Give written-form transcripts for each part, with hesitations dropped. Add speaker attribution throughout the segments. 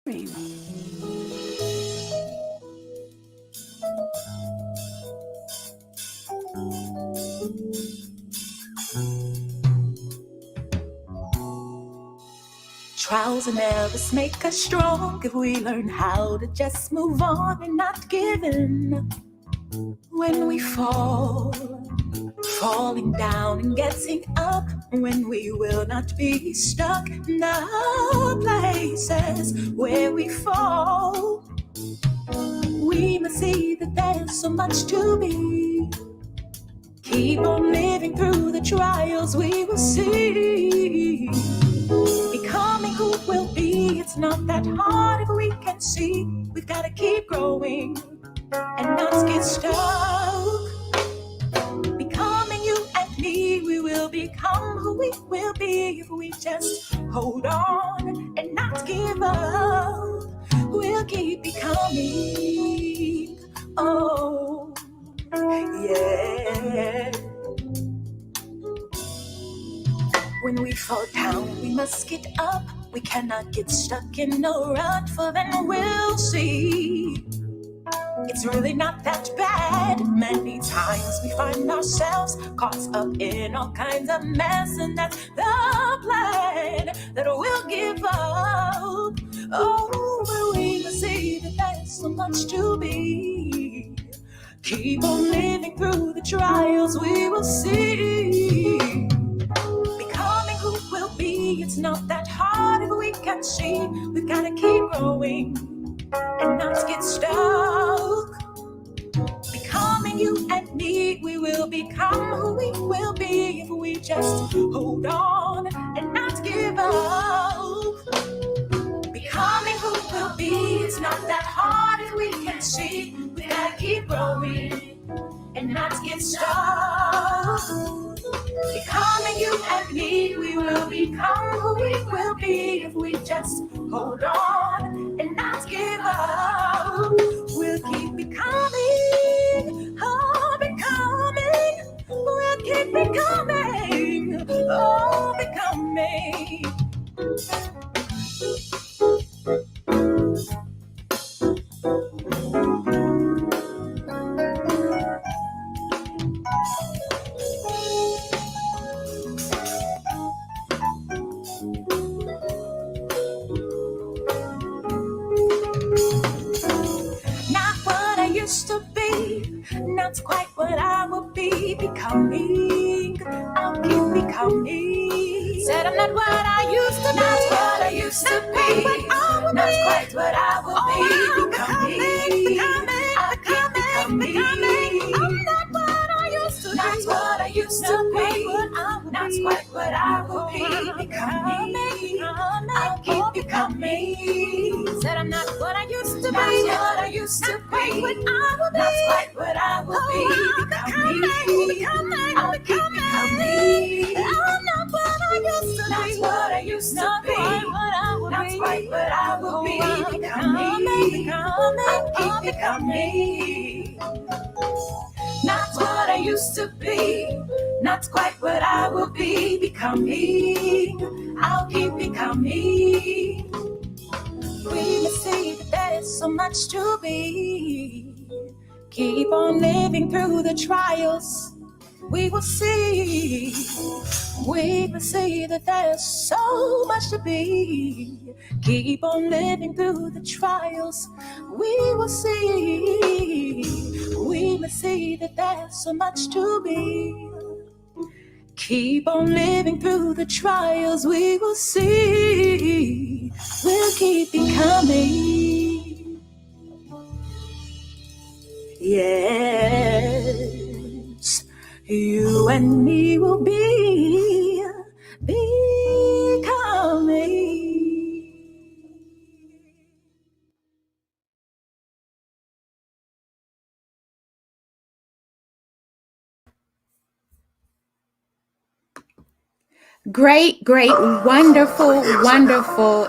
Speaker 1: Trials and errors make us strong if we learn how to just move on and not give in. When we fall, falling down and getting up, when we will not be stuck in the places where we fall. We must see that there's so much to be. Keep on living through the trials we will see. Becoming who we'll be, it's not that hard if we can see. We've got to keep growing and not get stuck. Becoming you and me, we will become who we will be if we just hold on and not give up. We'll keep becoming. Oh, yeah. When we fall down, we must get up. We cannot get stuck in no rut, for then we'll see it's really not that bad. Many times we find ourselves caught up in all kinds of mess, and that's the plan that we'll give up. Oh, but we must see that there's so much to be. Keep on living through the trials we will see. Becoming who we'll be, it's not that hard if we can see. We've got to keep growing and not get stuck. Becoming you and me, we will become who we will be if we just hold on and not give up. Becoming who we'll be, it's not that hard if we can see. We gotta keep growing and not get stuck. Becoming you and me, we will become who we will be if we just hold on and not give up. We'll keep becoming, oh, becoming. We'll keep becoming, oh, becoming. To be, not quite what I will be becoming. I'll keep becoming. Said I'm not what I used to be. Not what I used to be. Not quite what I will be becoming. I'll keep becoming. I'm not what I used to be. Not what I used to be. Not quite what I will be becoming. I'll keep becoming. Said I'm not what I used to be. Not what I used to be. That's quite what I will be becoming. I'll keep becoming. I'm not what I used to be. That's what I used to be. That's quite what I will be becoming. I'll keep becoming. Not what I used to be. Not quite what I will be becoming. I'll keep becoming. We must see that there's so much to be. Keep on living through the trials. We will see. We will see that there's so much to be. Keep on living through the trials. We will see. We must see that there's so much to be. Keep on living through the trials. We will see. We'll keep becoming. Yes, you and me will be becoming. Great, wonderful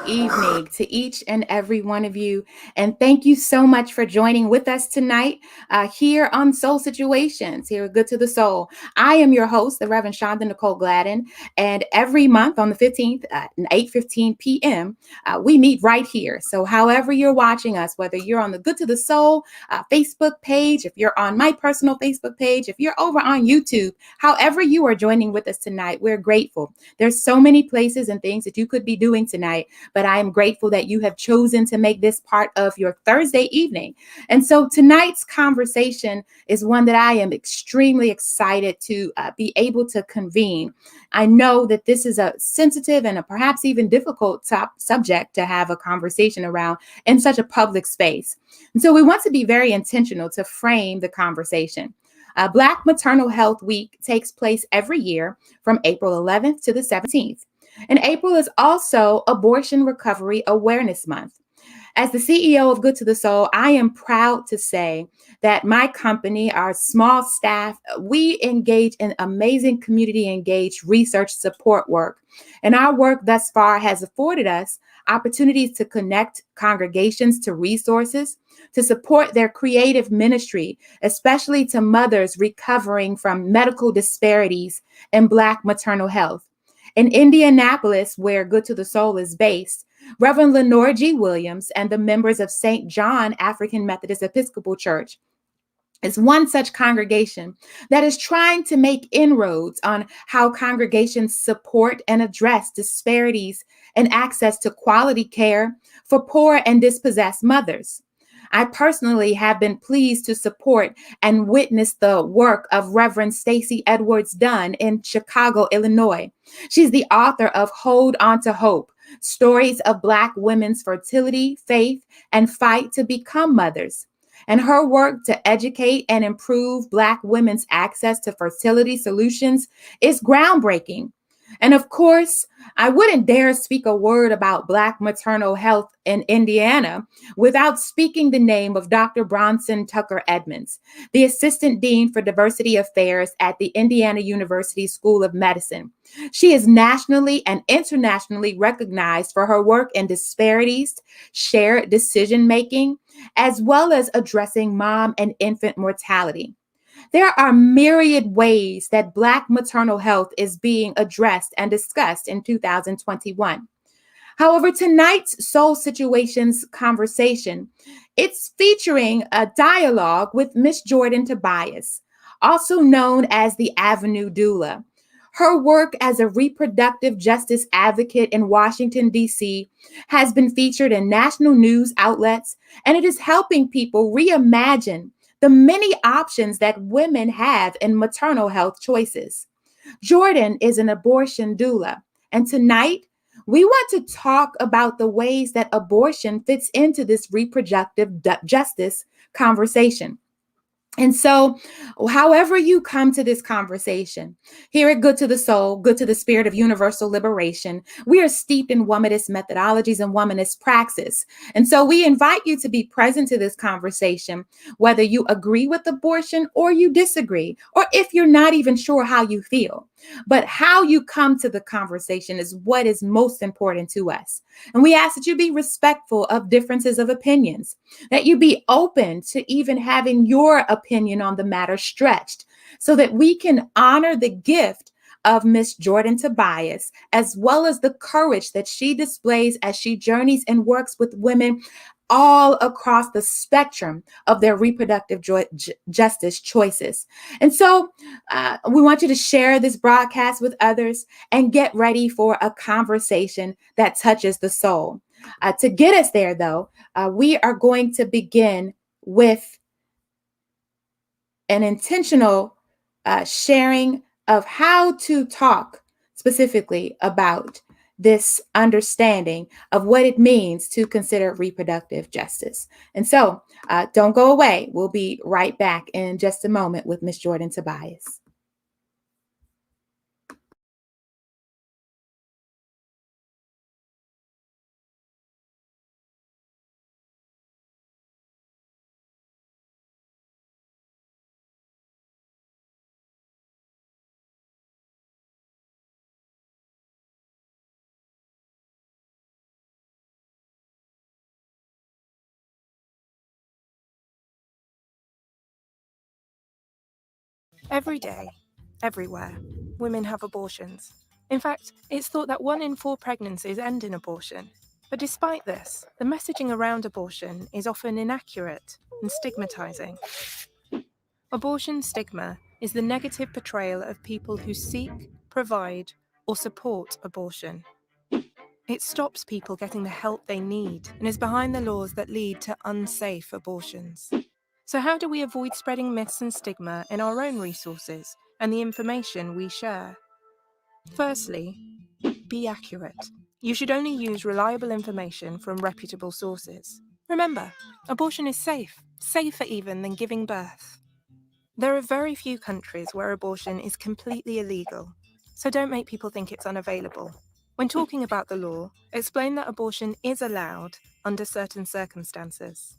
Speaker 1: evening to each and every one of you. And thank you so much for joining with us tonight here on Soul Situations, here at Good to the Soul. I am your host, the Reverend Shonda Nicole Gladden. And every month on the 15th at 8:15 p.m., we meet right here. So however you're watching us, whether you're on the Good to the Soul Facebook page, if you're on my personal Facebook page, if you're over on YouTube, however you are joining with us tonight, we're grateful. There's so many places and things that you could be doing tonight, but I am grateful that you have chosen to make this part of your Thursday evening. And so tonight's conversation is one that I am extremely excited to be able to convene. I know that this is a sensitive and a perhaps even difficult subject to have a conversation around in such a public space. And so we want to be very intentional to frame the conversation. Black Maternal Health Week takes place every year from April 11th to the 17th. And April is also Abortion Recovery Awareness Month. As the CEO of Good to the Soul, I am proud to say that my company, our small staff, we engage in amazing community engaged research support work. And our work thus far has afforded us opportunities to connect congregations to resources, to support their creative ministry, especially to mothers recovering from medical disparities in Black maternal health. In Indianapolis, where Good to the Soul is based, Reverend Lenore G. Williams and the members of St. John African Methodist Episcopal Church is one such congregation that is trying to make inroads on how congregations support and address disparities in access to quality care for poor and dispossessed mothers. I personally have been pleased to support and witness the work of Reverend Stacey Edwards Dunn in Chicago, Illinois. She's the author of Hold On to Hope, Stories of Black Women's Fertility, Faith, and Fight to Become Mothers. And her work to educate and improve Black women's access to fertility solutions is groundbreaking. And of course, I wouldn't dare speak a word about Black maternal health in Indiana without speaking the name of Dr. Bronson Tucker Edmonds, the Assistant Dean for Diversity Affairs at the Indiana University School of Medicine. She is nationally and internationally recognized for her work in disparities, shared decision making, as well as addressing mom and infant mortality. There are myriad ways that Black maternal health is being addressed and discussed in 2021. However, tonight's Soul Situations conversation, it's featuring a dialogue with Miss Jordan Tobias, also known as the Avenue Doula. Her work as a reproductive justice advocate in Washington, D.C., has been featured in national news outlets, and it is helping people reimagine the many options that women have in maternal health choices. Jordan is an abortion doula, and tonight we want to talk about the ways that abortion fits into this reproductive justice conversation. And so, however you come to this conversation, here at Good to the Soul, Good to the Spirit of Universal Liberation, we are steeped in womanist methodologies and womanist praxis. And so we invite you to be present to this conversation, whether you agree with abortion or you disagree, or if you're not even sure how you feel. But how you come to the conversation is what is most important to us. And we ask that you be respectful of differences of opinions, that you be open to even having your opinion on the matter stretched, so that we can honor the gift of Miss Jordan Tobias, as well as the courage that she displays as she journeys and works with women all across the spectrum of their reproductive justice choices. And so we want you to share this broadcast with others and get ready for a conversation that touches the soul. To get us there, though, we are going to begin with an intentional sharing of how to talk specifically about this understanding of what it means to consider reproductive justice. And so don't go away. We'll be right back in just a moment with Miss Jordan Tobias. Every day, everywhere, women have abortions. In fact, it's thought that 1 in 4 pregnancies end in abortion. But despite this, the messaging around abortion is often inaccurate and stigmatizing. Abortion stigma is the negative portrayal of people who seek, provide, or support abortion. It stops people getting the help they need and is behind the laws that lead to unsafe abortions. So how do we avoid spreading myths and stigma in our own resources and the information we share? Firstly, be accurate. You should only use reliable information from reputable sources. Remember, abortion is safe, safer even than giving birth. There are very few countries where abortion is completely illegal, so don't make people think it's unavailable. When talking about the law, explain that abortion is allowed under certain circumstances.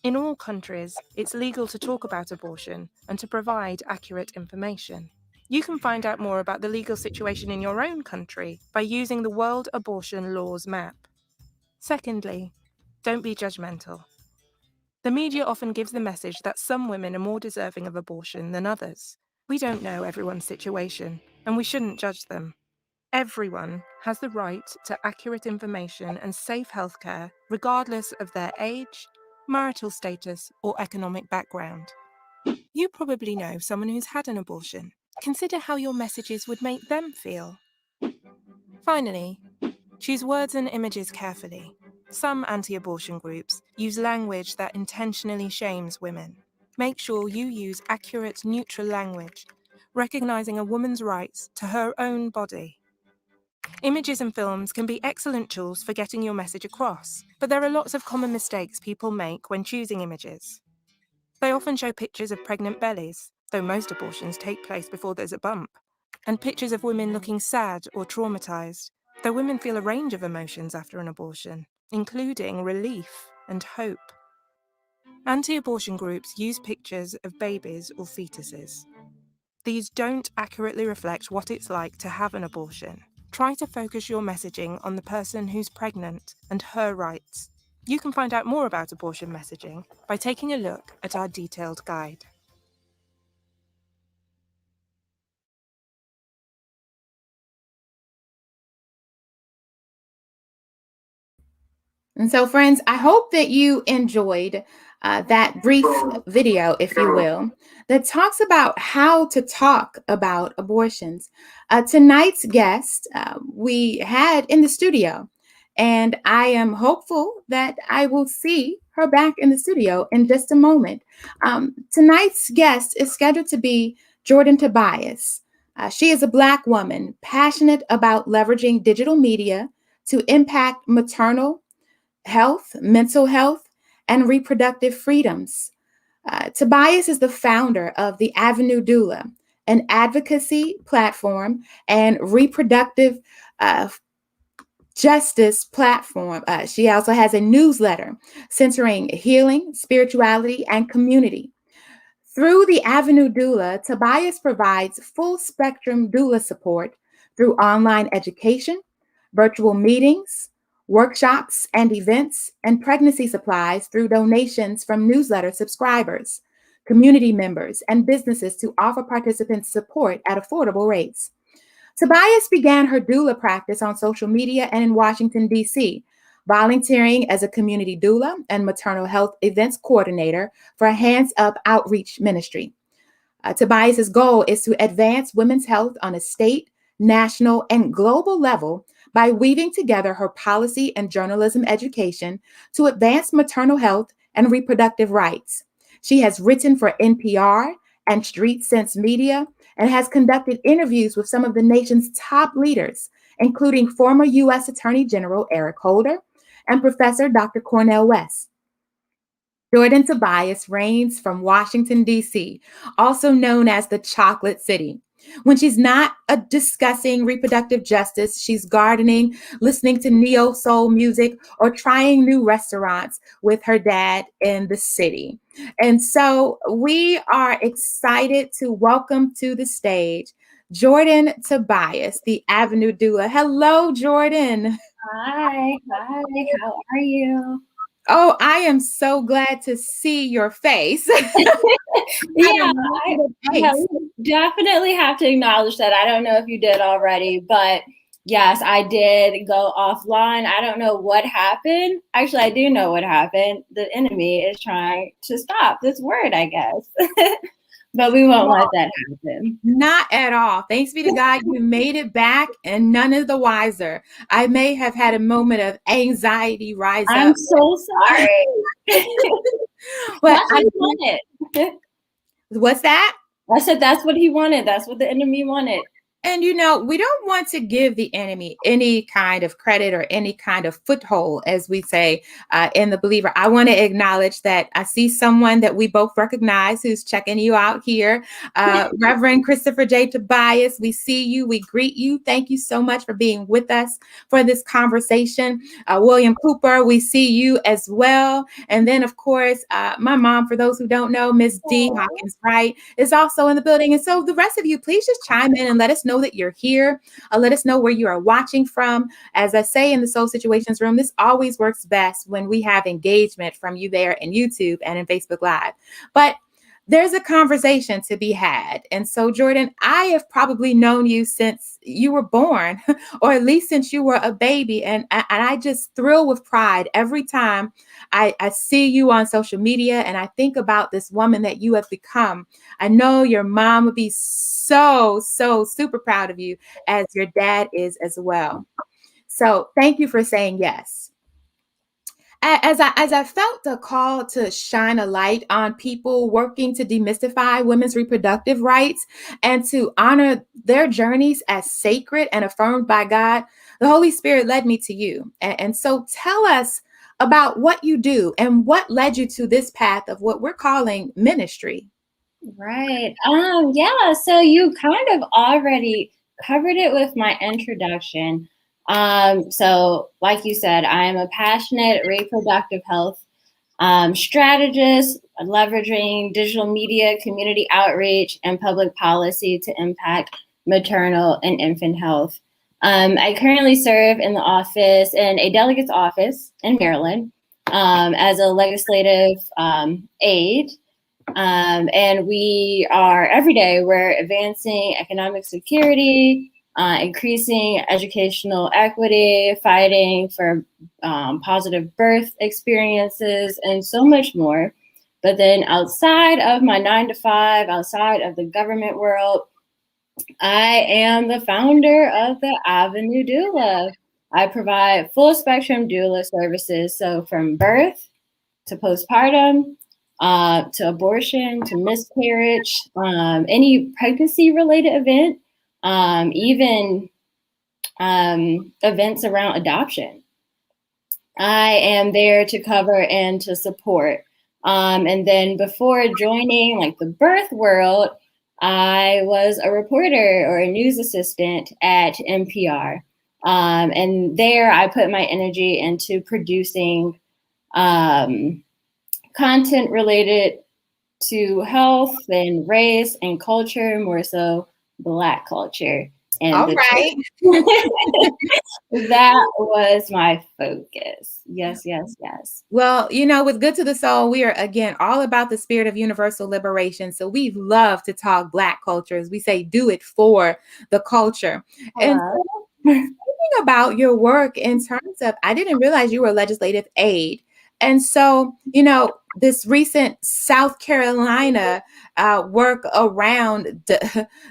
Speaker 1: In all countries, it's legal to talk about abortion and to provide accurate information. You can find out more about the legal situation in your own country by using the World Abortion Laws map. Secondly, don't be judgmental. The media often gives the message that some women are more deserving of abortion than others. We don't know everyone's situation, and we shouldn't judge them. Everyone has the right to accurate information and safe healthcare, regardless of their age, marital status, or economic background. You probably know someone who's had an abortion. Consider how your messages would make them feel. Finally, choose words and images carefully. Some anti-abortion groups use language that intentionally shames women. Make sure you use accurate, neutral language, recognizing a woman's rights to her own body. Images and films can be excellent tools for getting your message across, but there are lots of common mistakes people make when choosing images. They often show pictures of pregnant bellies, though most abortions take place before there's a bump, and pictures of women looking sad or traumatized, though women feel a range of emotions after an abortion, including relief and hope. Anti-abortion groups use pictures of babies or fetuses. These don't accurately reflect what it's like to have an abortion. Try to focus your messaging on the person who's pregnant and her rights. You can find out more about abortion messaging by taking a look at our detailed guide.
Speaker 2: And so, friends, I hope that you enjoyed that brief video, if you will, that talks about how to talk about abortions. Tonight's guest we had in the studio, and I am hopeful that I will see her back in the studio in just a moment. Tonight's guest is scheduled to be Jordan Tobias. She is a Black woman passionate about leveraging digital media to impact maternal health, mental health, and reproductive freedoms. Tobias is the founder of the Avenue Doula, an advocacy platform and reproductive justice platform. She also has a newsletter centering healing, spirituality, and community. Through the Avenue Doula, Tobias provides full spectrum doula support through online education, virtual meetings, workshops and events, and pregnancy supplies through donations from newsletter subscribers, community members, and businesses to offer participants support at affordable rates. Tobias began her doula practice on social media and in Washington, D.C., volunteering as a community doula and maternal health events coordinator for Hands Up Outreach Ministry. Tobias's goal is to advance women's health on a state, national, and global level by weaving together her policy and journalism education to advance maternal health and reproductive rights. She has written for NPR and Street Sense Media and has conducted interviews with some of the nation's top leaders, including former U.S. Attorney General Eric Holder and Professor Dr. Cornel West. Jordan Tobias reigns from Washington, D.C., also known as the Chocolate City. When she's not discussing reproductive justice, she's gardening, listening to neo-soul music, or trying new restaurants with her dad in the city. And so we are excited to welcome to the stage Jordan Tobias, the Avenue Doula. Hello, Jordan.
Speaker 3: Hi, how are you?
Speaker 2: Oh, I am so glad to see your face. Had a
Speaker 3: Yeah,
Speaker 2: negative
Speaker 3: yeah,
Speaker 2: face.
Speaker 3: we definitely have to acknowledge that. I don't know if you did already, but yes, I did go offline. I don't know what happened. Actually, I do know what happened. The enemy is trying to stop this word, I guess. But we won't let that happen.
Speaker 2: Not at all. Thanks be to God, you made it back and none of the wiser. I may have had a moment of anxiety rise
Speaker 3: I'm
Speaker 2: up.
Speaker 3: so sorry.
Speaker 2: But
Speaker 3: That's what he wanted.
Speaker 2: what's that?
Speaker 3: I said that's what he wanted. That's what the enemy wanted.
Speaker 2: And we don't want to give the enemy any kind of credit or any kind of foothold, as we say in the believer. I want to acknowledge that I see someone that we both recognize who's checking you out here. Reverend Christopher J. Tobias, we see you, we greet you. Thank you so much for being with us for this conversation. William Cooper, we see you as well. And then, of course, my mom, for those who don't know, Miss D.
Speaker 3: Aww.
Speaker 2: Hawkins Wright is also in the building. And so the rest of you, please just chime in and let us know that you're here. Let us know where you are watching from. As I say in the Soul Situations room, this always works best when we have engagement from you there in YouTube and in Facebook Live. But there's a conversation to be had. And so, Jordan, I have probably known you since you were born, or at least since you were a baby. And I just thrill with pride every time I see you on social media and I think about this woman that you have become. I know your mom would be so super proud of you, as your dad is as well. So thank you for saying yes. As I felt the call to shine a light on people working to demystify women's reproductive rights and to honor their journeys as sacred and affirmed by God, the Holy Spirit led me to you. And so tell us about what you do and what led you to this path of what we're calling ministry.
Speaker 3: Right. Yeah, so you kind of already covered it with my introduction. So like you said, I am a passionate reproductive health strategist, leveraging digital media, community outreach, and public policy to impact maternal and infant health. I currently serve in the office, in a delegate's office in Maryland, as a legislative aide. And we are every day, we're advancing economic security, increasing educational equity, fighting for positive birth experiences, and so much more. But then outside of my 9 to 5, outside of the government world, I am the founder of the Avenue Doula. I provide full spectrum doula services, so from birth to postpartum, to abortion, to miscarriage, any pregnancy related event, even events around adoption. I am there to cover and to support. And then before joining like the birth world, I was a reporter or a news assistant at NPR. And there I put my energy into producing content related to health and race and culture, more so Black culture. And
Speaker 2: All right.
Speaker 3: that was my focus. Yes, yes, yes.
Speaker 2: Well, with Good to the Soul, we are again all about the spirit of universal liberation. So we love to talk Black cultures. We say do it for the culture. And
Speaker 3: Hello.
Speaker 2: thinking about your work in terms of, I didn't realize you were a legislative aide. And so, this recent South Carolina work around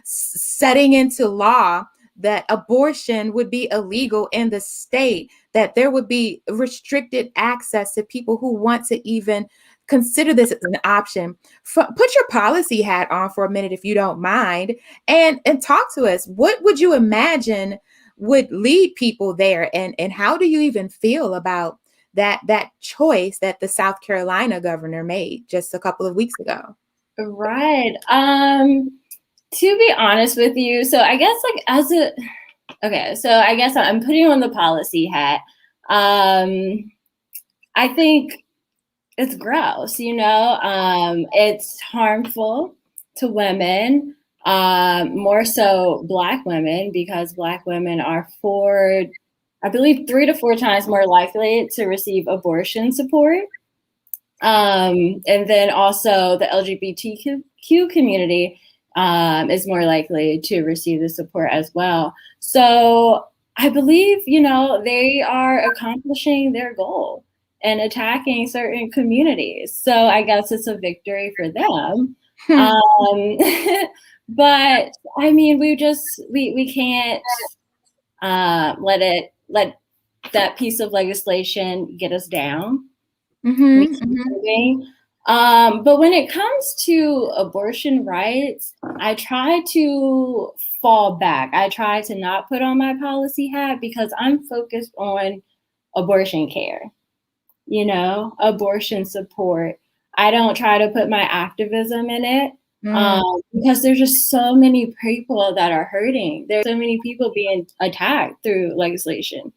Speaker 2: setting into law that abortion would be illegal in the state, that there would be restricted access to people who want to even consider this as an option. Put your policy hat on for a minute, if you don't mind, and talk to us. What would you imagine would lead people there, and how do you even feel about that choice that the South Carolina governor made just a couple of weeks ago?
Speaker 3: Right. To be honest with you, so I guess so I guess I'm putting on the policy hat. I think it's gross, it's harmful to women, more so Black women, because Black women are I believe 3 to 4 times more likely to receive abortion support. And then also the LGBTQ community is more likely to receive the support as well. So I believe, they are accomplishing their goal and attacking certain communities. So I guess it's a victory for them. But I mean, we can't let that piece of legislation get us down. We keep moving. But when it comes to abortion rights, I try to fall back. I try to not put on my policy hat because I'm focused on abortion care, abortion support. I don't try to put my activism in it because there's just so many people that are hurting. There's so many people being attacked through legislation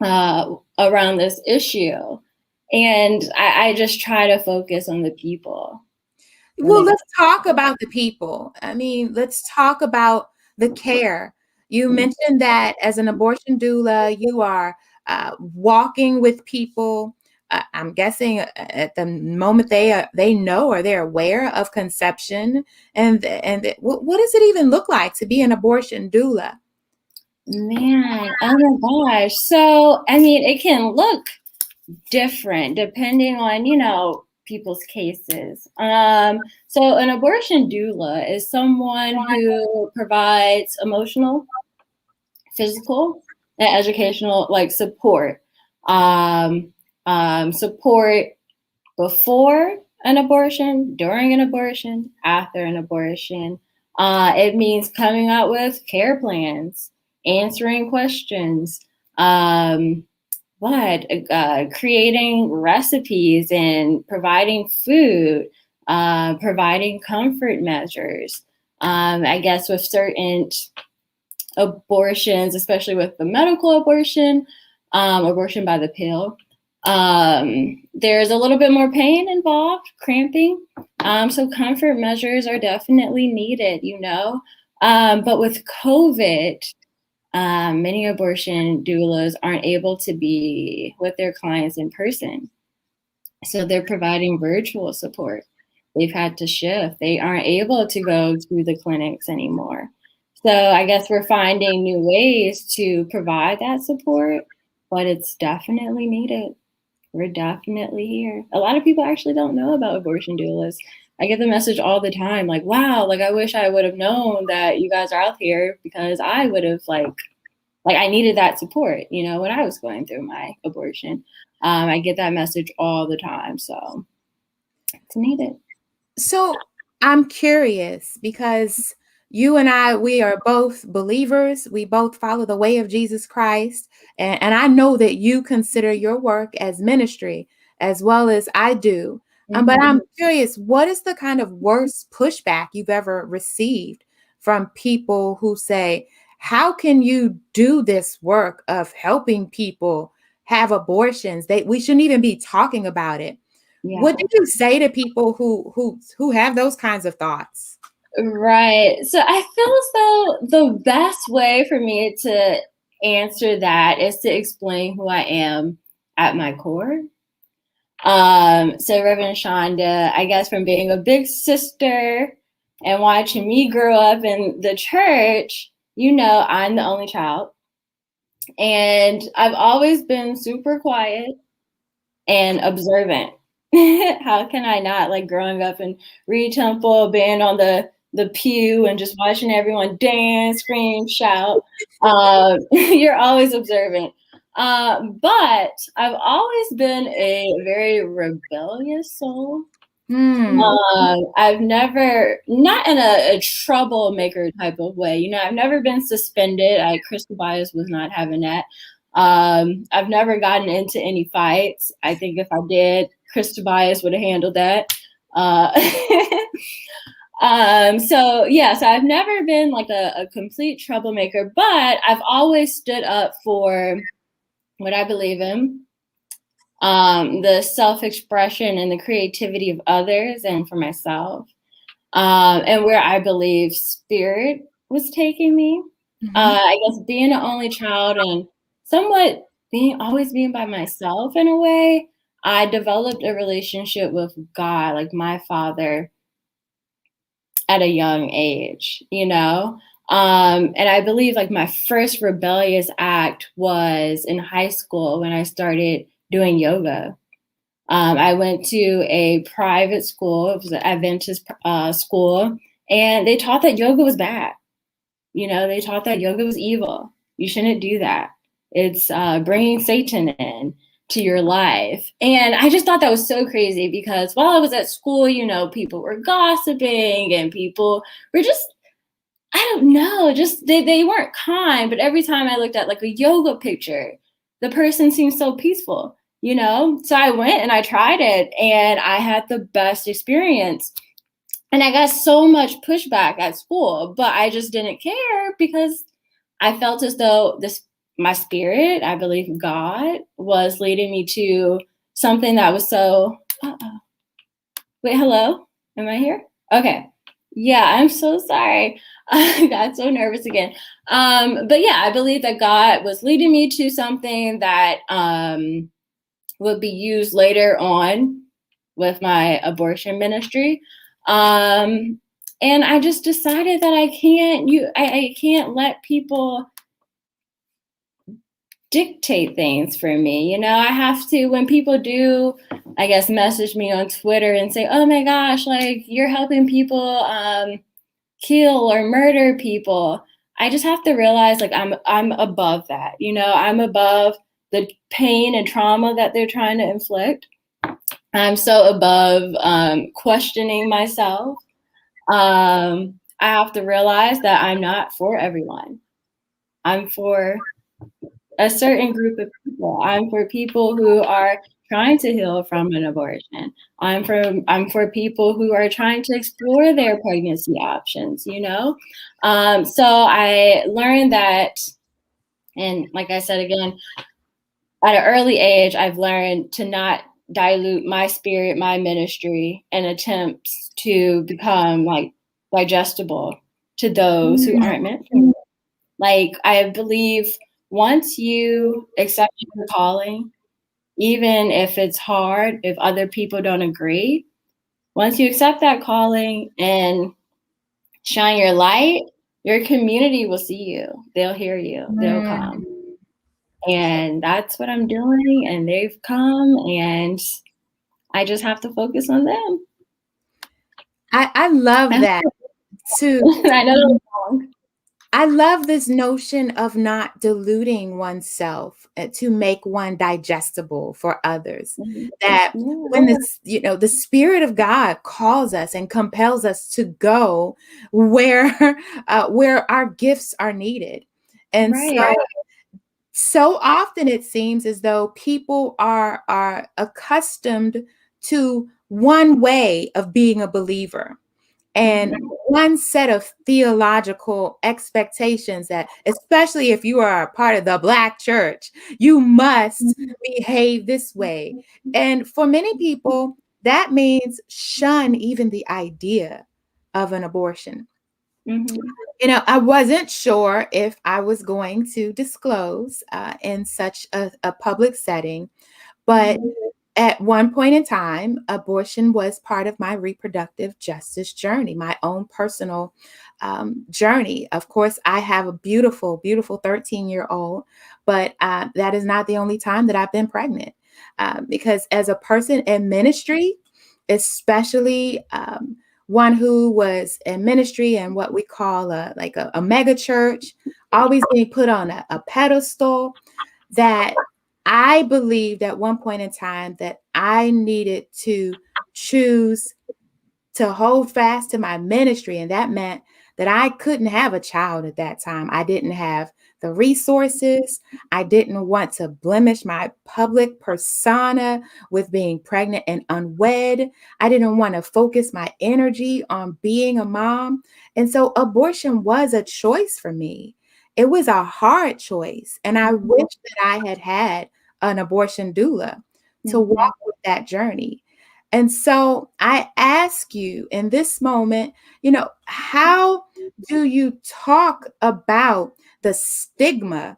Speaker 3: around this issue. And I just try to focus on the people.
Speaker 2: Well, let's talk about the people. I mean, let's talk about the care. You mentioned that as an abortion doula, you are walking with people. I'm guessing at the moment they know or they're aware of conception, and what does it even look like to be an abortion doula?
Speaker 3: Man, oh my gosh! So I mean, it can look different depending on people's cases. So an abortion doula is someone who provides emotional, physical, and educational support. Support before an abortion, during an abortion, after an abortion. It means coming up with care plans, answering questions, creating recipes and providing food, providing comfort measures. I guess with certain abortions, especially with the medical abortion, abortion by the pill, there's a little bit more pain involved, cramping. So comfort measures are definitely needed, but with COVID, many abortion doulas aren't able to be with their clients in person. So they're providing virtual support. They've had to shift. They aren't able to go to the clinics anymore. So I guess we're finding new ways to provide that support, but it's definitely needed. We're definitely here. A lot of people actually don't know about abortion doulas. I get the message all the time, like, wow, I wish I would have known that you guys are out here because I would have I needed that support, when I was going through my abortion. I get that message all the time. So it's needed.
Speaker 2: So I'm curious because you and I, we are both believers. We both follow the way of Jesus Christ. And I know that you consider your work as ministry as well as I do. But I'm curious, what is the kind of worst pushback you've ever received from people who say, how can you do this work of helping people have abortions? We shouldn't even be talking about it. Yeah. What do you say to people who have those kinds of thoughts?
Speaker 3: Right. So I feel as though the best way for me to answer that is to explain who I am at my core. So Reverend Shonda, I guess from being a big sister and watching me grow up in the church, I'm the only child. And I've always been super quiet and observant. How can I not? Growing up in Reed Temple, being on the pew and just watching everyone dance, scream, shout. You're always observant. But I've always been a very rebellious soul. I've never, not in a troublemaker type of way, I've never been suspended. Chris Tobias was not having that. I've never gotten into any fights. I think if I did, Chris Tobias would have handled that. So I've never been a complete troublemaker, but I've always stood up for what I believe in. The self-expression and the creativity of others and for myself, and where I believe spirit was taking me. I guess being an only child and somewhat always being by myself in a way, I developed a relationship with God, like my father, at a young age, you know? And I believe like my first rebellious act was in high school when I started doing yoga. I went to a private school, it was an Adventist school, and they taught that yoga was bad. You know, they taught that yoga was evil. You shouldn't do that. It's bringing Satan in to your life. And I just thought that was so crazy because while I was at school, you know, people were gossiping and people were just, I don't know, just they weren't kind. But every time I looked at like a yoga picture, the person seemed so peaceful, you know? So I went and I tried it and I had the best experience. And I got so much pushback at school, but I just didn't care because I felt as though my spirit, I believe God, was leading me to something that was so. Wait, hello? Am I here? Okay. Yeah, I'm so sorry. I got so nervous again. But yeah, I believe that God was leading me to something that would be used later on with my abortion ministry. And I just decided that I can't let people dictate things for me. You know, I have to, when people do, I guess, message me on Twitter and say, oh my gosh, like you're helping people kill or murder people. I just have to realize like I'm above that. You know, I'm above the pain and trauma that they're trying to inflict. I'm so above questioning myself. I have to realize that I'm not for everyone. I'm for a certain group of people. I'm for people who are trying to heal from an abortion. I'm for people who are trying to explore their pregnancy options, you know? So I learned that, and like I said again, at an early age, I've learned to not dilute my spirit, my ministry, in attempts to become like digestible to those who aren't meant for me. Like I believe once you accept your calling, even if it's hard, if other people don't agree, once you accept that calling and shine your light, your community will see you. They'll hear you. They'll come. And that's what I'm doing. And they've come and I just have to focus on them.
Speaker 2: I love that too.
Speaker 3: I know that's wrong.
Speaker 2: I love this notion of not diluting oneself to make one digestible for others. That when the Spirit of God calls us and compels us to go where our gifts are needed, and so often it seems as though people are accustomed to one way of being a believer. And one set of theological expectations that, especially if you are a part of the Black church, you must behave this way. And for many people, that means shun even the idea of an abortion. You know, I wasn't sure if I was going to disclose in such a public setting, but at one point in time, abortion was part of my reproductive justice journey, my own personal journey. Of course, I have a beautiful, beautiful 13-year-old, but that is not the only time that I've been pregnant. Because as a person in ministry, especially one who was in ministry and what we call a mega church, always being put on a pedestal, that I believed at one point in time that I needed to choose to hold fast to my ministry. And that meant that I couldn't have a child at that time. I didn't have the resources. I didn't want to blemish my public persona with being pregnant and unwed. I didn't want to focus my energy on being a mom. And so abortion was a choice for me. It was a hard choice. And I wish that I had had an abortion doula to walk with that journey. And so I ask you in this moment, you know, how do you talk about the stigma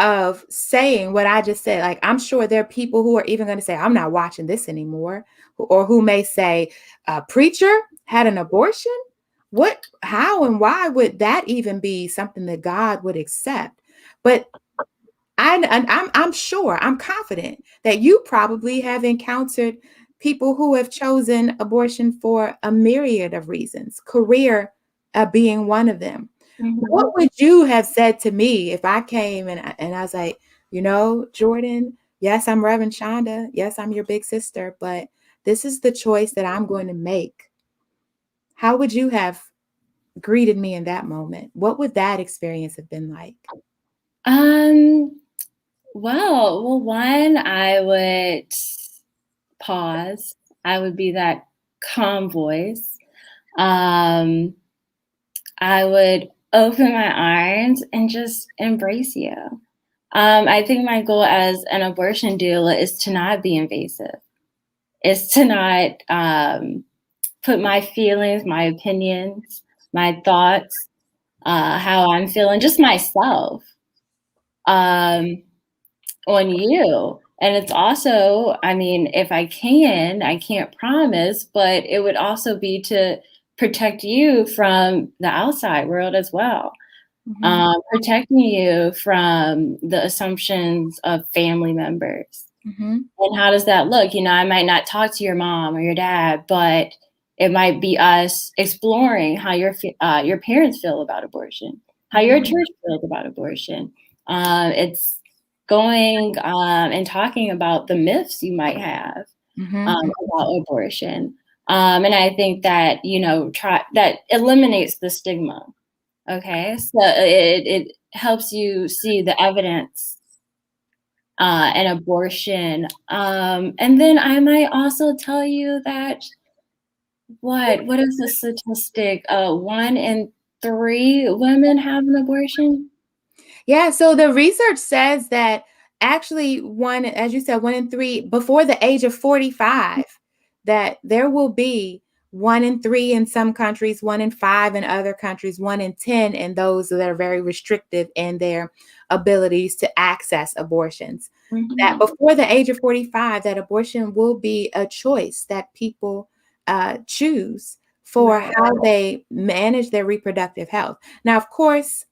Speaker 2: of saying what I just said. Like, I'm sure there are people who are even going to say, I'm not watching this anymore, or who may say, a preacher had an abortion? What, how, and why would that even be something that God would accept? But I'm sure, I'm confident that you probably have encountered people who have chosen abortion for a myriad of reasons, career being one of them.
Speaker 3: Mm-hmm.
Speaker 2: What would you have said to me if I came and I was like, Jordan, yes, I'm Reverend Shonda. Yes, I'm your big sister, but this is the choice that I'm going to make. How would you have greeted me in that moment? What would that experience have been like?
Speaker 3: Well, one, I would pause. I would be that calm voice. I would open my arms and just embrace you. I think my goal as an abortion doula is to not be invasive. Is to not put my feelings, my opinions, my thoughts, how I'm feeling, just myself, on you. And it's also, I mean, if I can't promise, but it would also be to protect you from the outside world as well.
Speaker 2: Mm-hmm.
Speaker 3: Protecting you from the assumptions of family members.
Speaker 2: Mm-hmm.
Speaker 3: And how does that look? I might not talk to your mom or your dad, but it might be us exploring how your parents feel about abortion, how your church feels about abortion. It's going and talking about the myths you might have about abortion. And I think that, that eliminates the stigma. Okay, so it helps you see the evidence and abortion. And then I might also tell you that what is the statistic? 1 in 3 women have an abortion.
Speaker 2: Yeah, so the research says that actually as you said, 1 in 3 before the age of 45, that there will be 1 in 3 in some countries, 1 in 5 in other countries, 1 in 10 in those that are very restrictive in their abilities to access abortions.
Speaker 3: Mm-hmm.
Speaker 2: That before the age of 45, that abortion will be a choice that people choose for how they manage their reproductive health. Now, of course,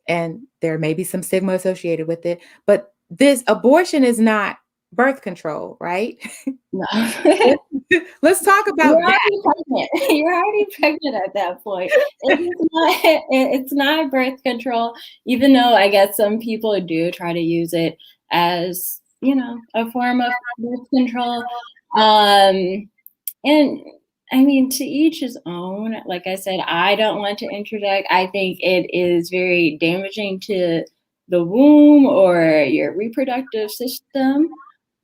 Speaker 2: and there may be some stigma associated with it, but this abortion is not birth control, right?
Speaker 3: No.
Speaker 2: Let's talk about
Speaker 3: You're
Speaker 2: that.
Speaker 3: already pregnant. You're already pregnant at that point. It's not birth control, even though I guess some people do try to use it as, a form of birth control. And I mean, to each his own. Like I said, I don't want to interject. I think it is very damaging to the womb or your reproductive system.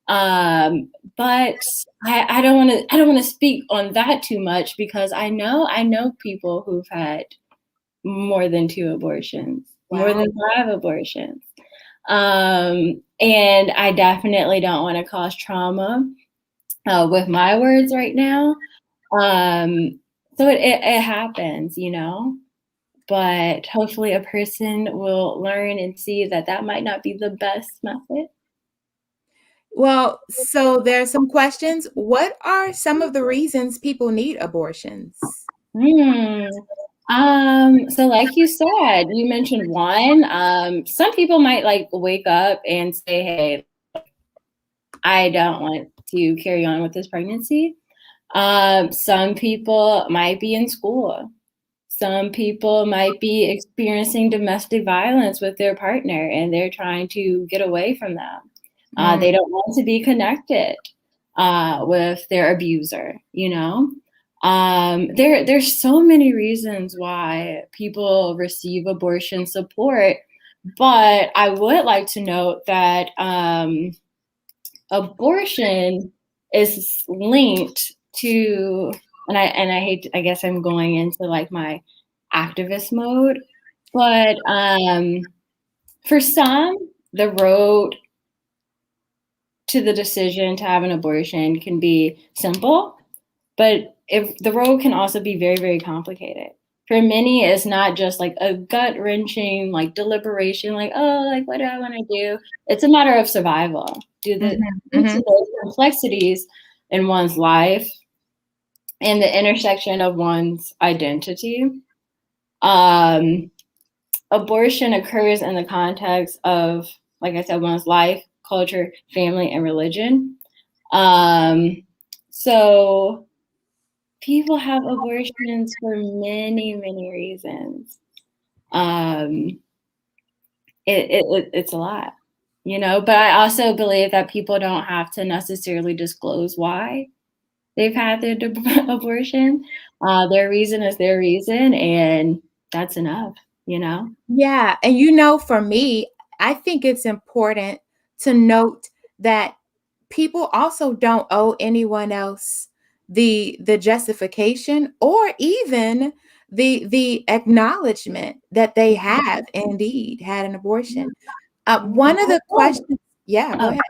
Speaker 3: But I don't want to speak on that too much, because I know people who've had more than 2 abortions, more than 5 abortions. And I definitely don't want to cause trauma with my words right now. So it happens, but hopefully a person will learn and see that might not be the best method.
Speaker 2: Well, so there's some questions. What are some of the reasons people need abortions?
Speaker 3: So like you said, you mentioned one. Some people might wake up and say, hey, I don't want to carry on with this pregnancy. Some people might be in school. Some people might be experiencing domestic violence with their partner and they're trying to get away from them. They don't want to be connected with their abuser, There's so many reasons why people receive abortion support, but I would like to note that abortion is linked to, and I guess I'm going into my activist mode, but for some, the road to the decision to have an abortion can be simple, but if the road can also be very, very complicated. for many, it's not just like a gut wrenching, like deliberation, like, oh, like, what do I want to do? It's a matter of survival. Due to those complexities in one's life and the intersection of one's identity. Abortion occurs in the context of, like I said, one's life, culture, family, and religion. So people have abortions for many, many reasons. It's a lot, you know, but I also believe that people don't have to necessarily disclose why they've had their abortion. Their reason is their reason, and that's enough, you know?
Speaker 2: Yeah. And you know, for me, I think it's important to note that people also don't owe anyone else the justification or even the acknowledgement that they have indeed had an abortion. One of the questions, yeah, go ahead.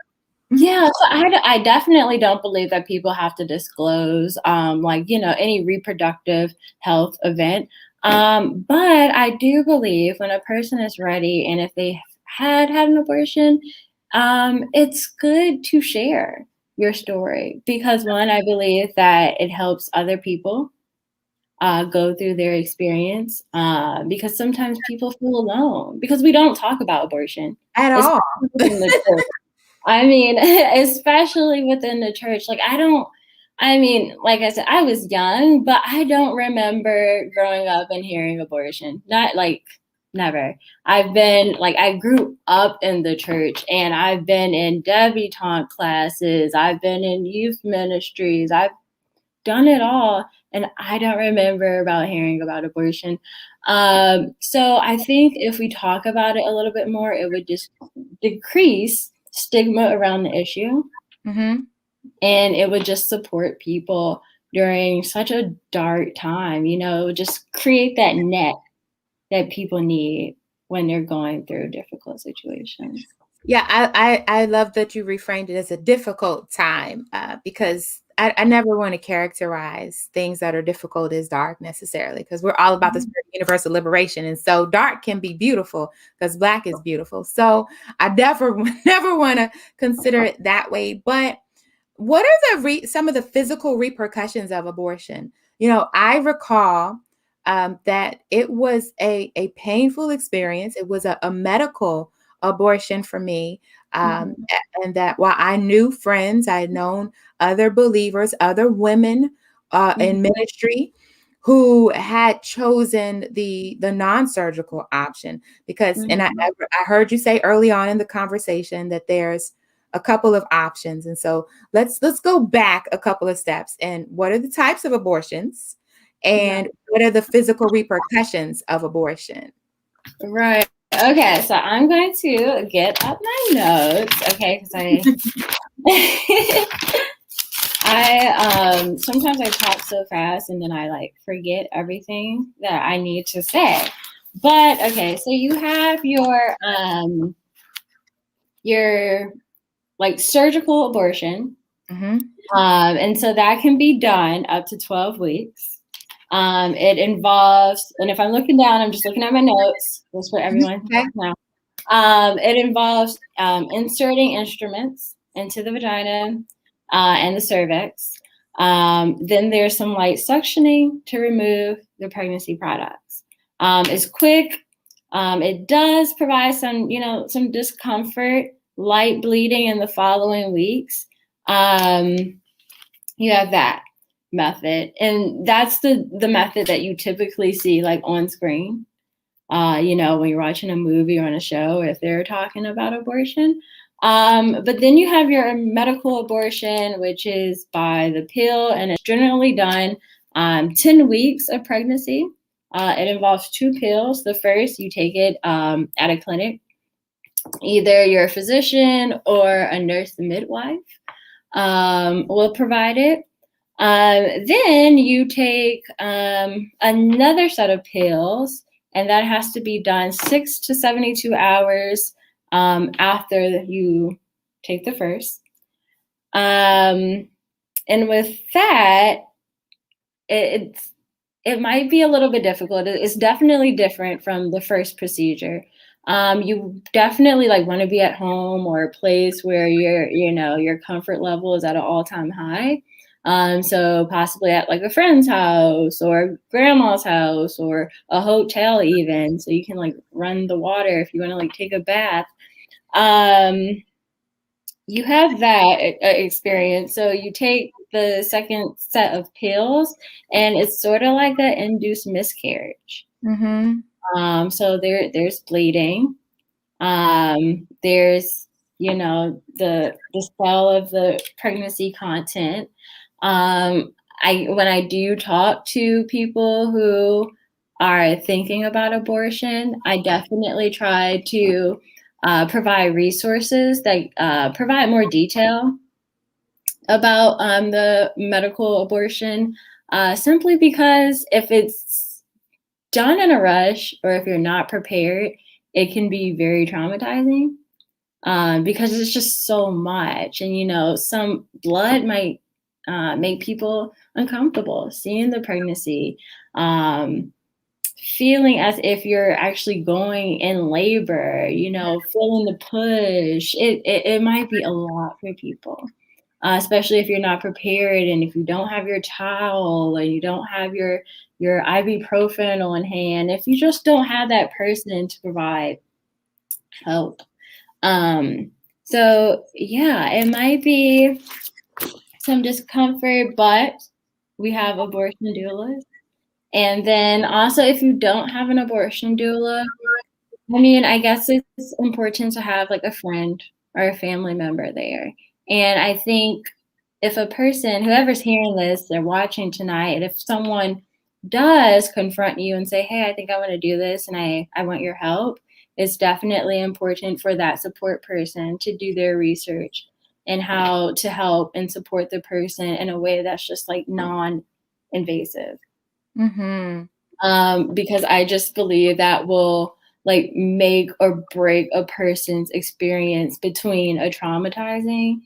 Speaker 3: Yeah, so I definitely don't believe that people have to disclose, like, you know, any reproductive health event. But I do believe when a person is ready and if they had an abortion, it's good to share your story because one, I believe that it helps other people go through their experience because sometimes people feel alone because we don't talk about abortion
Speaker 2: At all.
Speaker 3: in the church. I mean, especially within the church, like like I said, I was young, but I don't remember growing up and hearing abortion. Not like never. I grew up in the church and I've been in debutante classes. I've been in youth ministries. I've done it all. And I don't remember about hearing about abortion. So I think if we talk about it a little bit more, it would just decrease stigma around the issue.
Speaker 2: Mm-hmm.
Speaker 3: And it would just support people during such a dark time, you know, just create that net that people need when they're going through difficult situations.
Speaker 2: Yeah, I love that you reframed it as a difficult time because I never want to characterize things that are difficult as dark necessarily because we're all about the spirit of universal liberation. And so dark can be beautiful because Black is beautiful. So I never want to consider it that way. But what are some of the physical repercussions of abortion? You know, I recall that it was a painful experience. It was a medical abortion for me. And that while I knew friends, I had known other believers, other women in ministry who had chosen the non-surgical option because, and I heard you say early on in the conversation that there's a couple of options. And so let's go back a couple of steps. And what are the types of abortions? And what are the physical repercussions of abortion?
Speaker 3: Right. Okay, so I'm going to get up my notes, okay, because I sometimes I talk so fast and then I like forget everything that I need to say. But okay, so you have your like surgical abortion. And so that can be done up to 12 weeks. It involves, and if I'm looking down, I'm just looking at my notes. That's what everyone now. It involves inserting instruments into the vagina and the cervix. Then there's some light suctioning to remove the pregnancy products. It's quick. It does provide some discomfort, light bleeding in the following weeks. You have that method, and that's the method that you typically see like on screen. When you're watching a movie or on a show, if they're talking about abortion. But then you have your medical abortion, which is by the pill, and it's generally done 10 weeks of pregnancy. It involves 2 pills. The first, you take it at a clinic. Either your physician or a nurse, the midwife, will provide it. Then you take another set of pills, and that has to be done 6 to 72 hours after you take the first. And with that, it's it might be a little bit difficult. It's definitely different from the first procedure. You definitely like want to be at home or a place where your comfort level is at an all-time high. So possibly at like a friend's house or grandma's house or a hotel even, so you can like run the water if you want to like take a bath. You have that experience. So you take the second set of pills, and it's sort of like an induced miscarriage.
Speaker 2: Mm-hmm.
Speaker 3: So there's bleeding. There's the spell of the pregnancy content. When I do talk to people who are thinking about abortion, I definitely try to provide resources that provide more detail about the medical abortion, simply because if it's done in a rush or if you're not prepared, it can be very traumatizing, because it's just so much. And, some blood might make people uncomfortable seeing the pregnancy, feeling as if you're actually going in labor, feeling the push. It might be a lot for people. Especially if you're not prepared and if you don't have your towel and you don't have your ibuprofen on hand, if you just don't have that person to provide help. So yeah, it might be some discomfort, but we have abortion doulas. And then also, if you don't have an abortion doula, I mean, I guess it's important to have like a friend or a family member there. And I think if a person, whoever's hearing this, they're watching tonight, and if someone does confront you and say, hey, I think I want to do this and I want your help, it's definitely important for that support person to do their research and how to help and support the person in a way that's just like non-invasive.
Speaker 2: Mm-hmm.
Speaker 3: Because I just believe that will like make or break a person's experience between a traumatizing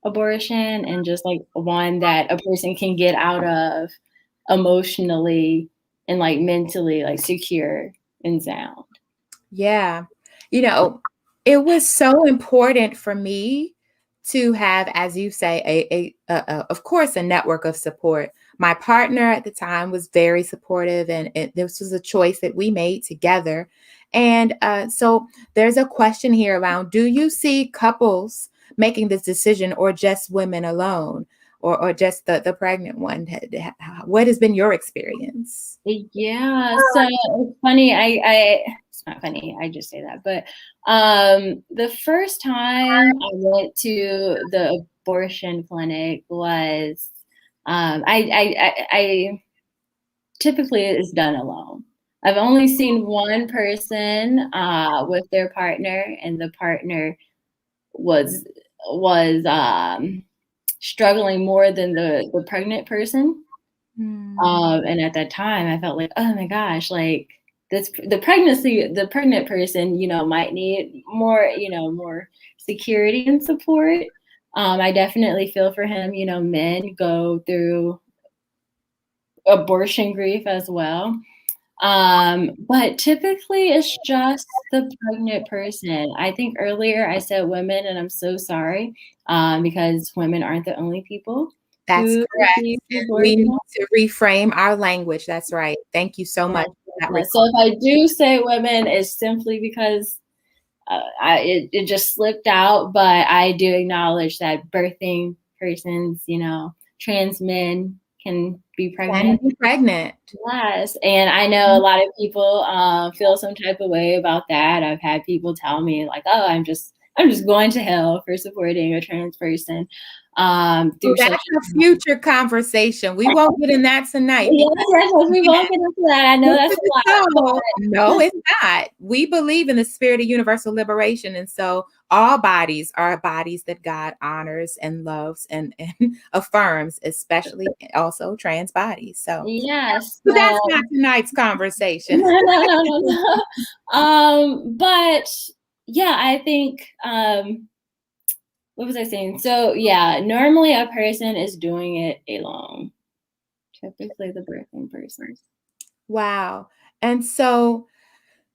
Speaker 3: abortion and just like one that a person can get out of emotionally and like mentally like secure and sound.
Speaker 2: Yeah. It was so important for me to have, as you say, of course, a network of support. My partner at the time was very supportive, and this was a choice that we made together. And so there's a question here around, do you see couples making this decision or just women alone or just the pregnant one? What has been your experience?
Speaker 3: Yeah, so it's funny. It's not funny. I just say that, but the first time I went to the abortion clinic was I typically is done alone. I've only seen one person with their partner, and the partner was struggling more than the pregnant person. And at that time, I felt like, oh my gosh, like the pregnant person, might need more, more security and support. I definitely feel for him. Men go through abortion grief as well. But typically it's just the pregnant person. I think earlier I said women, and I'm so sorry, because women aren't the only people
Speaker 2: That's
Speaker 3: who
Speaker 2: correct.
Speaker 3: receive
Speaker 2: We
Speaker 3: abortion.
Speaker 2: need to reframe our language. That's right. Thank you so much for that.
Speaker 3: Yeah, so if I do say women, it's simply because it just slipped out, but I do acknowledge that birthing persons, trans men can be pregnant.
Speaker 2: Be pregnant.
Speaker 3: Yes, and I know a lot of people feel some type of way about that. I've had people tell me like, "Oh, I'm just going to hell for supporting a trans person."
Speaker 2: So
Speaker 3: Through
Speaker 2: that's
Speaker 3: such
Speaker 2: a future conversation. We won't get in that tonight.
Speaker 3: yes, we won't get into that. I know that's a lot.
Speaker 2: No, it's not. We believe in the spirit of universal liberation. And so all bodies are bodies that God honors and loves and affirms, especially also trans bodies. So
Speaker 3: Yes,
Speaker 2: but that's not tonight's conversation.
Speaker 3: no. But yeah, I think what was I saying? So yeah, normally a person is doing it alone. typically the birthing person.
Speaker 2: Wow. And so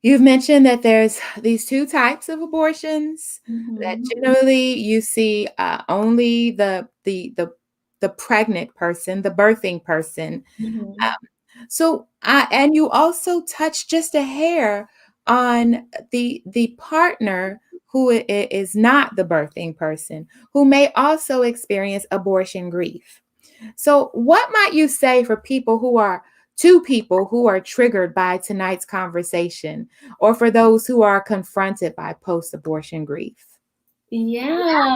Speaker 2: you've mentioned that there's these two types of abortions, that generally you see only the pregnant person, the birthing person. So, and you also touched just a hair on the partner who is not the birthing person, who may also experience abortion grief. So, what might you say for two people who are triggered by tonight's conversation, or for those who are confronted by post-abortion grief?
Speaker 3: Yeah.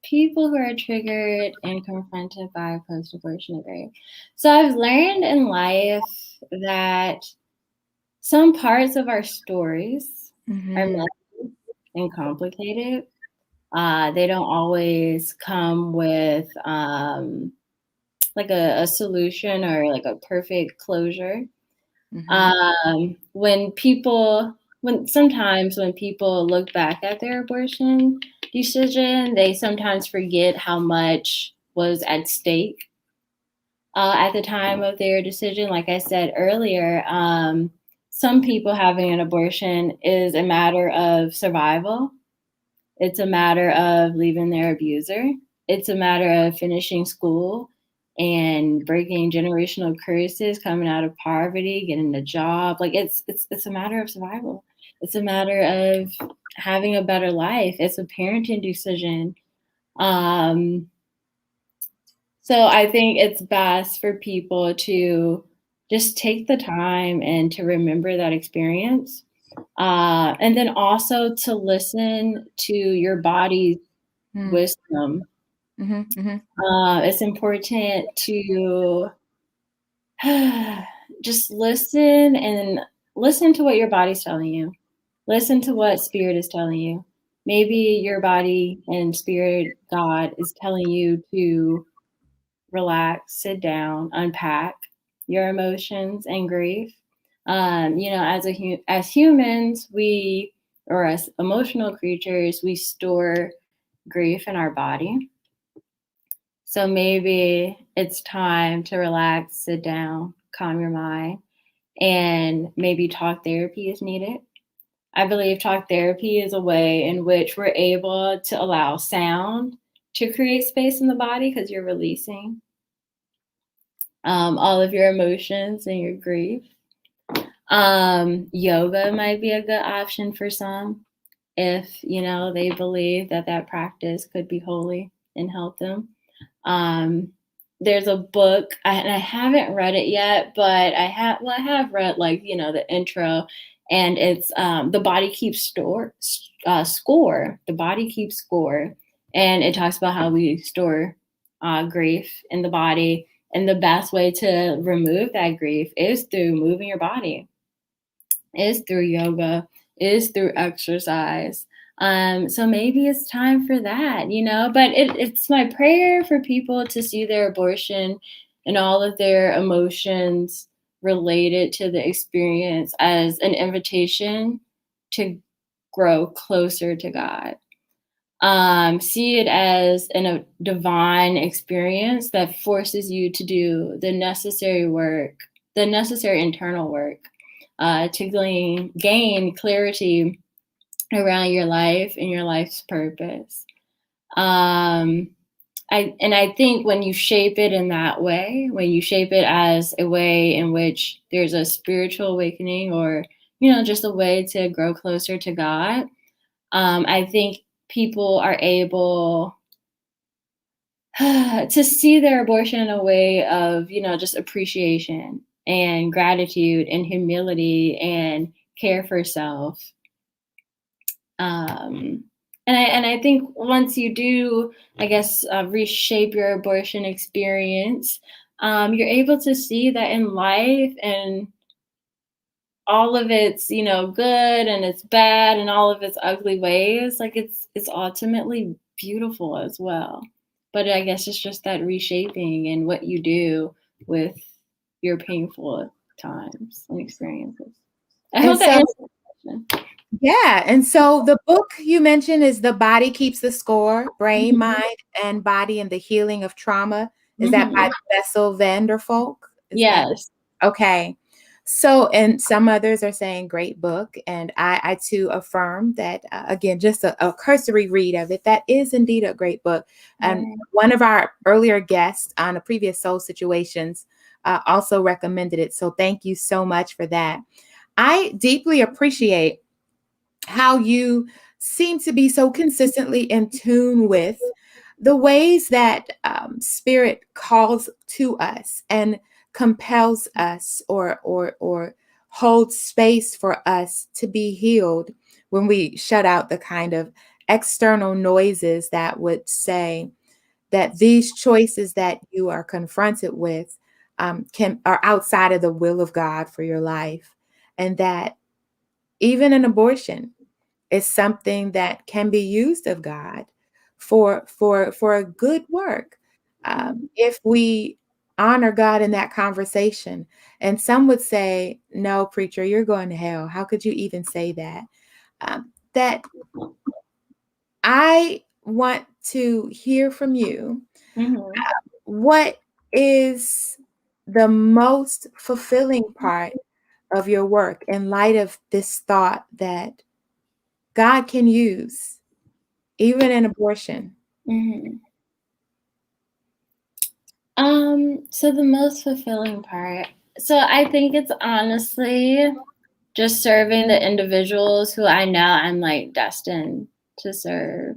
Speaker 3: People who are triggered and confronted by post-abortion grief. So I've learned in life that some parts of our stories are messy and complicated. They don't always come with like a solution or like a perfect closure. Sometimes when people look back at their abortion decision, they sometimes forget how much was at stake at the time of their decision. Like I said earlier, some people having an abortion is a matter of survival. It's a matter of leaving their abuser. It's a matter of finishing school and breaking generational curses, coming out of poverty, getting a job. Like it's a matter of survival. It's a matter of having a better life. It's a parenting decision. So I think it's best for people to just take the time and to remember that experience. And then also to listen to your body's wisdom. It's important to just listen to what your body's telling you. Listen to what spirit is telling you. Maybe your body and spirit, God, is telling you to relax, sit down, unpack your emotions and grief. As humans, as emotional creatures, we store grief in our body. So maybe it's time to relax, sit down, calm your mind, and maybe talk therapy is needed. I believe talk therapy is a way in which we're able to allow sound to create space in the body because you're releasing all of your emotions and your grief. Yoga might be a good option for some if, they believe that practice could be holy and help them. There's a book, and I haven't read it yet, but I have read the intro, and it's The Body Keeps Score. The Body Keeps Score, and it talks about how we store grief in the body, and the best way to remove that grief is through moving your body, is through yoga, is through exercise. So maybe it's time for that, but it's my prayer for people to see their abortion and all of their emotions related to the experience as an invitation to grow closer to God. See it as a divine experience that forces you to do the necessary work, the necessary internal work to gain clarity around your life and your life's purpose. I think when you shape it in that way, when you shape it as a way in which there's a spiritual awakening or, just a way to grow closer to God, I think people are able to see their abortion in a way of, just appreciation and gratitude and humility and care for self. And I think once you do, reshape your abortion experience, you're able to see that in life and all of its, good and its bad and all of its ugly ways, it's ultimately beautiful as well. But I guess it's just that reshaping and what you do with your painful times and experiences. I hope that answers the question.
Speaker 2: Yeah. And so the book you mentioned is The Body Keeps the Score, Brain,
Speaker 3: Mhm.
Speaker 2: Mind, and Body and the Healing of Trauma. Is that by
Speaker 3: Mhm.
Speaker 2: Bessel van der Kolk? Is that
Speaker 3: Yes.
Speaker 2: okay? So, and some others are saying great book. And I too affirm that, again, just a cursory read of it, that is indeed a great book. And
Speaker 3: Right.
Speaker 2: one of our earlier guests on a previous Soul Situations also recommended it. So thank you so much for that. I deeply appreciate how you seem to be so consistently in tune with the ways that spirit calls to us and compels us or holds space for us to be healed when we shut out the kind of external noises that would say that these choices that you are confronted with are outside of the will of God for your life, and that even an abortion is something that can be used of God for a good work, if we honor God in that conversation. And some would say, "No, preacher, you're going to hell. How could you even say that?" That I want to hear from you.
Speaker 3: Mhm.
Speaker 2: What is the most fulfilling part of your work in light of this thought that God can use even an abortion?
Speaker 3: Mhm. So the most fulfilling part. So I think it's honestly just serving the individuals who I know I'm like destined to serve.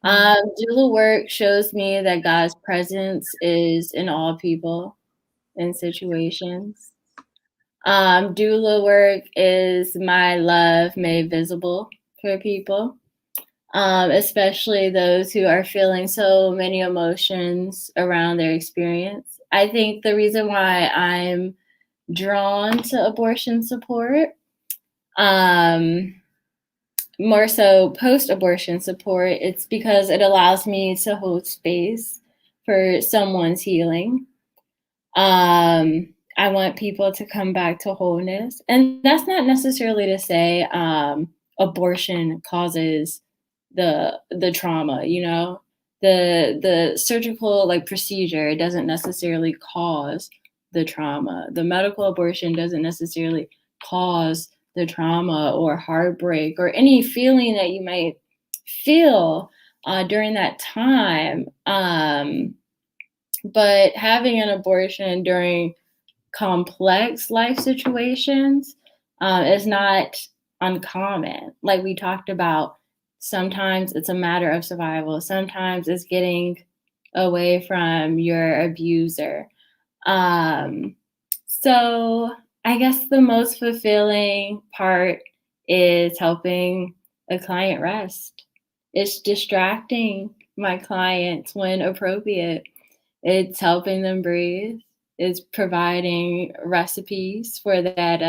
Speaker 2: Mm,
Speaker 3: Doula work shows me that God's presence is in all people and situations. Doula work is my love made visible for people, especially those who are feeling so many emotions around their experience. I think the reason why I'm drawn to abortion support, um, more so post abortion support, it's because it allows me to hold space for someone's healing. I want people to come back to wholeness. And that's not necessarily to say abortion causes the trauma, you know? The surgical like procedure doesn't necessarily cause the trauma. The medical abortion doesn't necessarily cause the trauma or heartbreak or any feeling that you might feel during that time. But having an abortion during complex life situations is not uncommon. Like we talked about, sometimes it's a matter of survival, sometimes it's getting away from your abuser. Um, so I guess the most fulfilling part is helping a client rest. It's distracting my clients when appropriate. It's helping them breathe. It's providing recipes for that.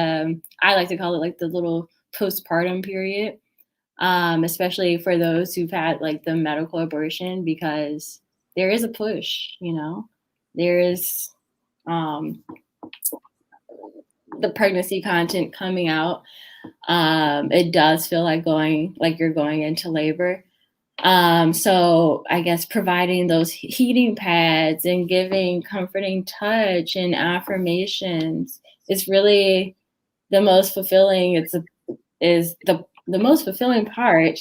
Speaker 3: I like to call it like the little postpartum period, especially for those who've had like the medical abortion, because there is a push, you know, there is um, the pregnancy content coming out. It does feel like you're going into labor. So I guess providing those heating pads and giving comforting touch and affirmations is really the most fulfilling. Is the most fulfilling part.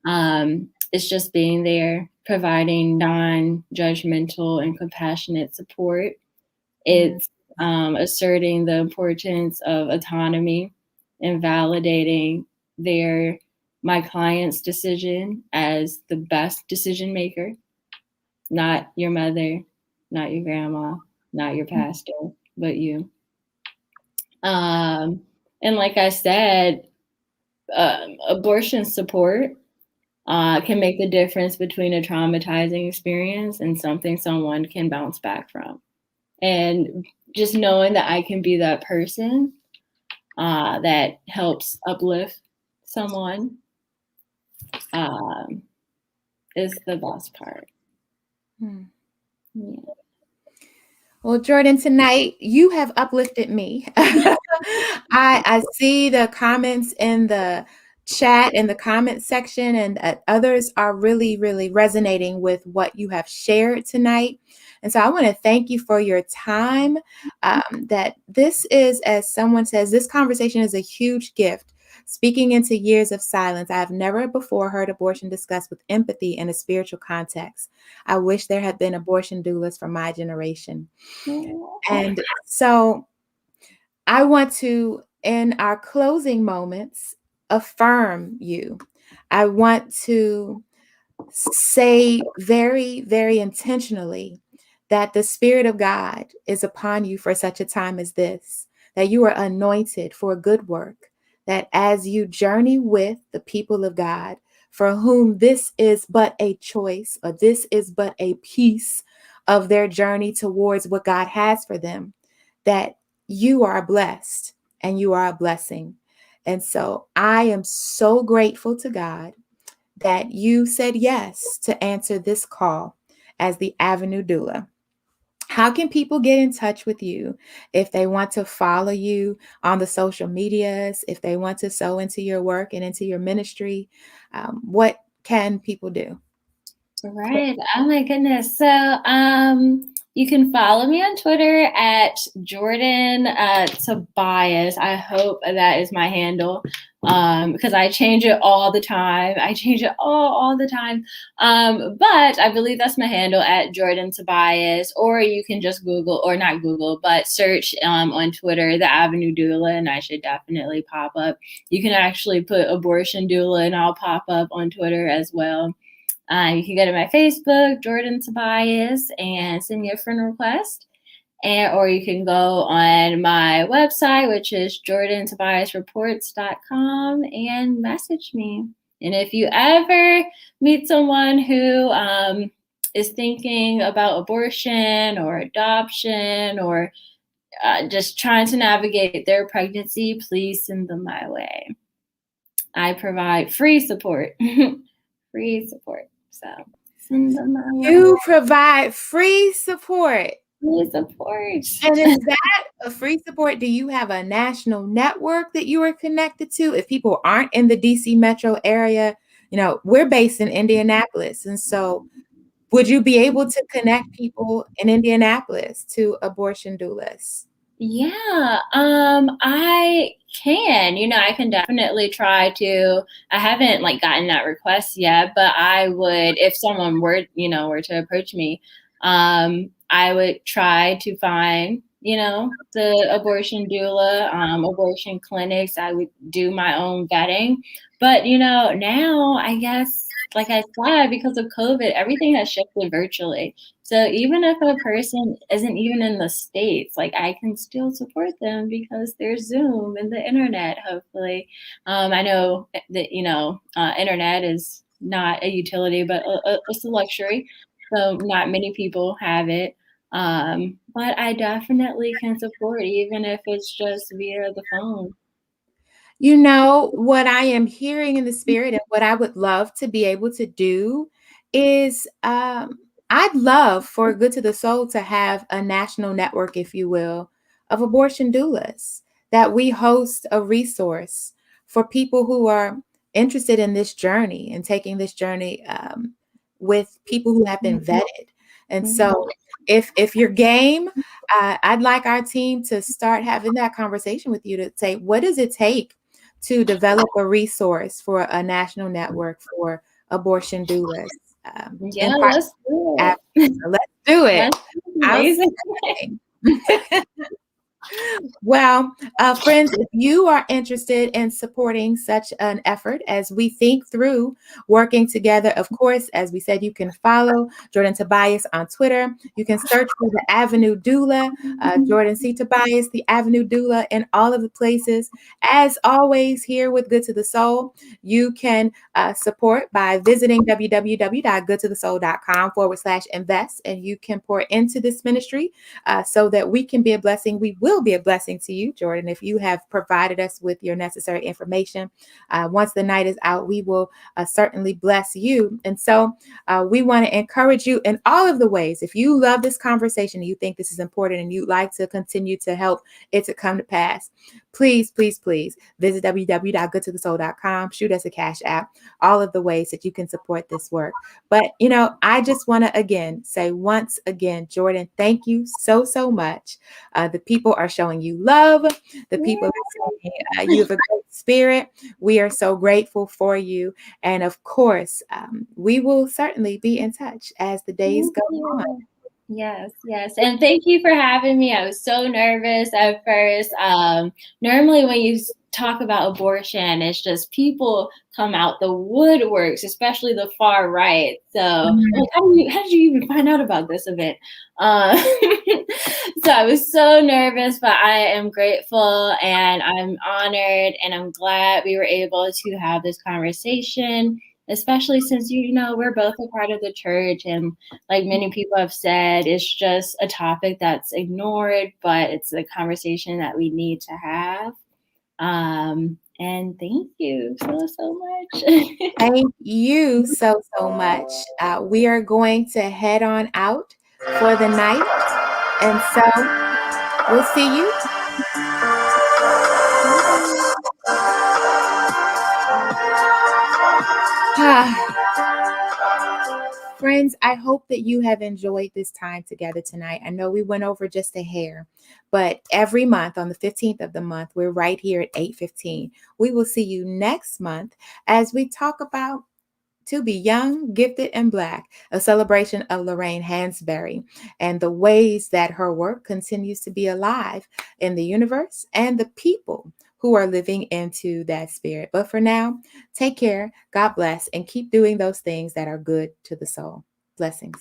Speaker 3: It's just being there, providing non-judgmental and compassionate support.
Speaker 2: mm,
Speaker 3: It's asserting the importance of autonomy and validating their my client's decision as the best decision maker, not your mother, not your grandma, not your
Speaker 2: mm,
Speaker 3: pastor, but you. Um, and like I said, abortion support can make the difference between a traumatizing experience and something someone can bounce back from. And just knowing that I can be that person that helps uplift someone um, is the best part.
Speaker 2: mm.
Speaker 3: Yeah.
Speaker 2: Well, Jordan, tonight you have uplifted me. I see the comments in chat in the comment section, and others are really, really resonating with what you have shared tonight. And so I want to thank you for your time. That this is, as someone says, this conversation is a huge gift. Speaking into years of silence, I have never before heard abortion discussed with empathy in a spiritual context. I wish there had been abortion doulas from my generation. And so I want to, in our closing moments, affirm you. I want to say very, very intentionally that the Spirit of God is upon you for such a time as this, that you are anointed for a good work, that as you journey with the people of God, for whom this is but a choice, or this is but a piece of their journey towards what God has for them, that you are blessed and you are a blessing. And so I am so grateful to God that you said yes to answer this call as the Avenue Doula. How can people get in touch with you if they want to follow you on the social medias, if they want to sow into your work and into your ministry? What can people do?
Speaker 3: Right. Oh my goodness. So you can follow me on Twitter at Jordan Tobias. I hope that is my handle. Because I change it all the time. I change it all the time. But I believe that's my handle at Jordan Tobias, or you can just Google, or not Google, but search on Twitter, the Avenue Doula, and I should definitely pop up. You can actually put abortion doula and I'll pop up on Twitter as well. You can go to my Facebook, Jordan Tobias, and send me a friend request. Or you can go on my website, which is jordantobiasreports.com, and message me. And if you ever meet someone who is thinking about abortion or adoption, or just trying to navigate their pregnancy, please send them my way. I provide free support. Free support. So send them my way.
Speaker 2: You provide free support.
Speaker 3: Free support.
Speaker 2: And is that a free support? Do you have a national network that you are connected to? If people aren't in the DC metro area, we're based in Indianapolis. And so would you be able to connect people in Indianapolis to abortion doulas?
Speaker 3: Yeah, I can. I can definitely try to. I haven't gotten that request yet, but I would, if someone were to approach me, I would try to find, the abortion doula, abortion clinics. I would do my own vetting, but now I guess, like I said, because of COVID, everything has shifted virtually. So even if a person isn't even in the States, I can still support them because there's Zoom and the internet, hopefully. I know that, internet is not a utility, but it's a luxury. So not many people have it. But I definitely can support, even if it's just via the phone.
Speaker 2: What I am hearing in the spirit, and what I would love to be able to do is I'd love for Good to the Soul to have a national network, if you will, of abortion doulas, that we host a resource for people who are interested in this journey and taking this journey with people who have been vetted. And so if you're game, I'd like our team to start having that conversation with you to say, what does it take to develop a resource for a national network for abortion doulas?
Speaker 3: Yeah, let's do it.
Speaker 2: Let's do it.
Speaker 3: Amazing.
Speaker 2: Well, friends, if you are interested in supporting such an effort as we think through working together, of course, as we said, you can follow Jordan Tobias on Twitter. You can search for the Avenue Doula, Jordan C. Tobias, the Avenue Doula, in all of the places. As always, here with Good to the Soul, you can support by visiting www.goodtothesoul.com/invest, and you can pour into this ministry so that we can be a blessing. We will be a blessing to you, Jordan, if you have provided us with your necessary information. Once the night is out, we will certainly bless you. And so we want to encourage you in all of the ways. If you love this conversation and you think this is important and you'd like to continue to help it to come to pass, please, please, please visit www.goodtothesoul.com. Shoot us a cash app, all of the ways that you can support this work. But, I just want to again say once again, Jordan, thank you so, so much. The people are showing you love. The people are saying you have a great spirit. We are so grateful for you. And of course, we will certainly be in touch as the days go on.
Speaker 3: Yes. And thank you for having me. I was so nervous at first. Normally when you talk about abortion, it's just people come out the woodworks, especially the far right. So like, how did you even find out about this event? So I was so nervous, but I am grateful and I'm honored and I'm glad we were able to have this conversation, especially since, we're both a part of the church. And like many people have said, it's just a topic that's ignored, but it's a conversation that we need to have. And thank you so much.
Speaker 2: Thank you so, so much. We are going to head on out for the night. And so we'll see you. Friends, I hope that you have enjoyed this time together tonight. I know we went over just a hair, but every month on the 15th of the month, we're right here at 8:15. We will see you next month as we talk about To Be Young, Gifted, and Black, a celebration of Lorraine Hansberry and the ways that her work continues to be alive in the universe and the people who are living into that spirit. But for now, take care, God bless, and keep doing those things that are good to the soul. Blessings.